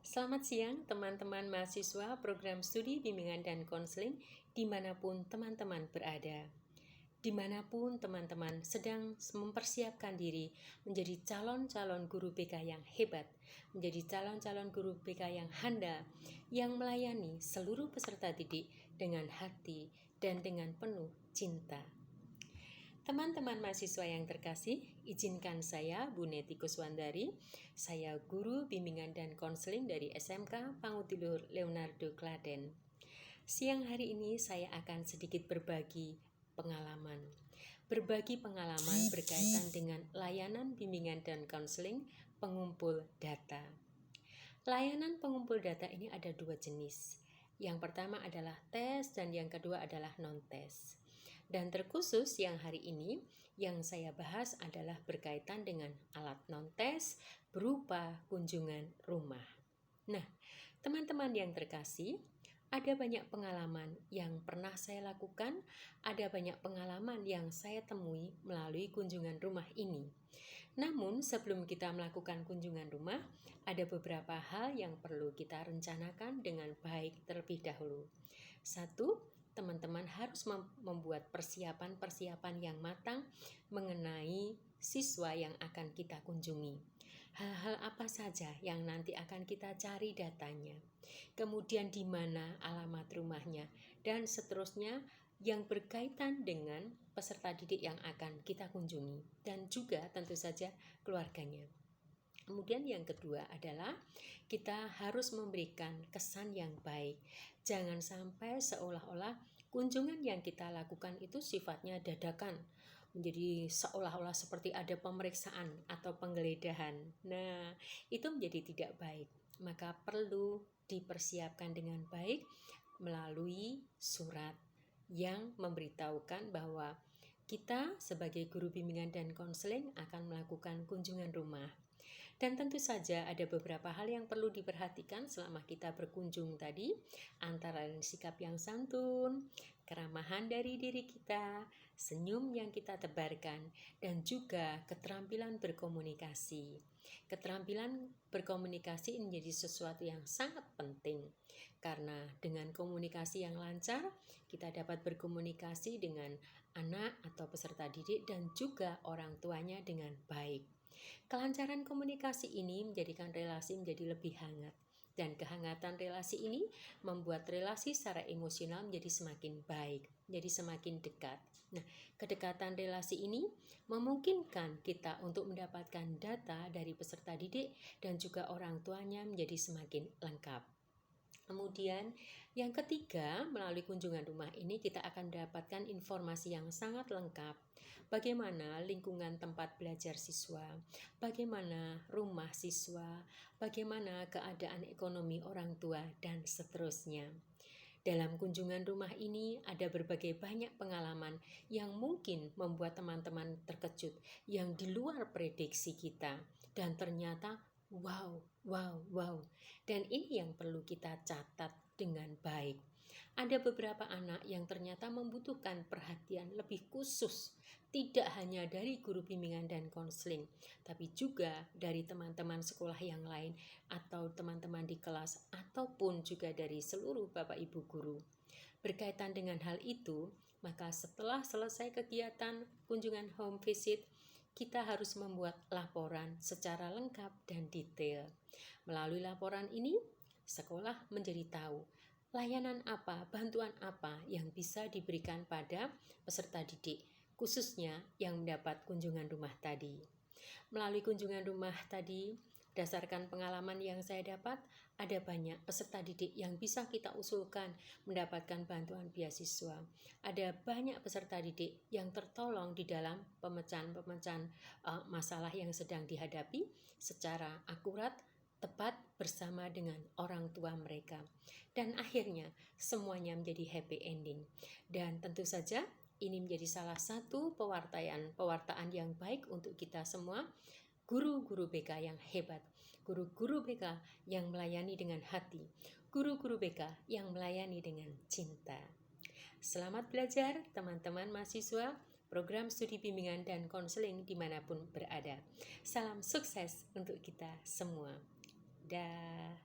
Selamat siang teman-teman mahasiswa program studi bimbingan dan konseling dimanapun teman-teman berada. Dimanapun teman-teman sedang mempersiapkan diri menjadi calon-calon guru BK yang hebat, menjadi calon-calon guru BK yang handal, yang melayani seluruh peserta didik dengan hati dan dengan penuh cinta. Teman-teman mahasiswa yang terkasih, izinkan saya, Bu Neti Kuswandari, saya guru bimbingan dan konseling dari SMK Pangudilur Leonardo Klaten. Siang hari ini saya akan sedikit berbagi pengalaman. Berbagi pengalaman berkaitan dengan layanan bimbingan dan konseling pengumpul data. Layanan pengumpul data ini ada dua jenis. Yang pertama adalah tes dan yang kedua adalah non-tes. Dan terkhusus yang hari ini yang saya bahas adalah berkaitan dengan alat non-tes berupa kunjungan rumah. Nah, teman-teman yang terkasih, ada banyak pengalaman yang pernah saya lakukan, ada banyak pengalaman yang saya temui melalui kunjungan rumah ini. Namun, sebelum kita melakukan kunjungan rumah, ada beberapa hal yang perlu kita rencanakan dengan baik terlebih dahulu. Satu, teman-teman harus membuat persiapan-persiapan yang matang mengenai siswa yang akan kita kunjungi. Hal-hal apa saja yang nanti akan kita cari datanya, kemudian di mana alamat rumahnya, dan seterusnya yang berkaitan dengan peserta didik yang akan kita kunjungi, dan juga tentu saja keluarganya. Kemudian yang kedua adalah kita harus memberikan kesan yang baik. Jangan sampai seolah-olah kunjungan yang kita lakukan itu sifatnya dadakan, menjadi seolah-olah seperti ada pemeriksaan atau penggeledahan. Nah, itu menjadi tidak baik. Maka perlu dipersiapkan dengan baik melalui surat yang memberitahukan bahwa kita sebagai guru bimbingan dan konseling akan melakukan kunjungan rumah. Dan tentu saja ada beberapa hal yang perlu diperhatikan selama kita berkunjung tadi, antara lain sikap yang santun, keramahan dari diri kita, senyum yang kita tebarkan, dan juga keterampilan berkomunikasi. Keterampilan berkomunikasi menjadi sesuatu yang sangat penting, karena dengan komunikasi yang lancar, kita dapat berkomunikasi dengan anak atau peserta didik dan juga orang tuanya dengan baik. Kelancaran komunikasi ini menjadikan relasi menjadi lebih hangat, dan kehangatan relasi ini membuat relasi secara emosional menjadi semakin baik, menjadi semakin dekat. Nah, kedekatan relasi ini memungkinkan kita untuk mendapatkan data dari peserta didik dan juga orang tuanya menjadi semakin lengkap. Kemudian yang ketiga, melalui kunjungan rumah ini kita akan mendapatkan informasi yang sangat lengkap. Bagaimana lingkungan tempat belajar siswa, bagaimana rumah siswa, bagaimana keadaan ekonomi orang tua, dan seterusnya. Dalam kunjungan rumah ini ada berbagai banyak pengalaman yang mungkin membuat teman-teman terkejut, yang di luar prediksi kita, dan ternyata wow. Dan ini yang perlu kita catat dengan baik. Ada beberapa anak yang ternyata membutuhkan perhatian lebih khusus, tidak hanya dari guru bimbingan dan konseling, tapi juga dari teman-teman sekolah yang lain atau teman-teman di kelas, ataupun juga dari seluruh Bapak Ibu guru. Berkaitan dengan hal itu, maka setelah selesai kegiatan kunjungan home visit, kita harus membuat laporan secara lengkap dan detail. Melalui laporan ini, sekolah menjadi tahu layanan apa, bantuan apa yang bisa diberikan pada peserta didik, khususnya yang mendapat kunjungan rumah tadi. Melalui kunjungan rumah tadi, berdasarkan pengalaman yang saya dapat, ada banyak peserta didik yang bisa kita usulkan mendapatkan bantuan beasiswa. Ada banyak peserta didik yang tertolong di dalam pemecahan masalah yang sedang dihadapi secara akurat, tepat bersama dengan orang tua mereka. Dan akhirnya semuanya menjadi happy ending. Dan tentu saja ini menjadi salah satu pewartaan yang baik untuk kita semua, guru-guru BK yang hebat, guru-guru BK yang melayani dengan hati, guru-guru BK yang melayani dengan cinta. Selamat belajar teman-teman mahasiswa program studi bimbingan dan konseling dimanapun berada. Salam sukses untuk kita semua. Dah.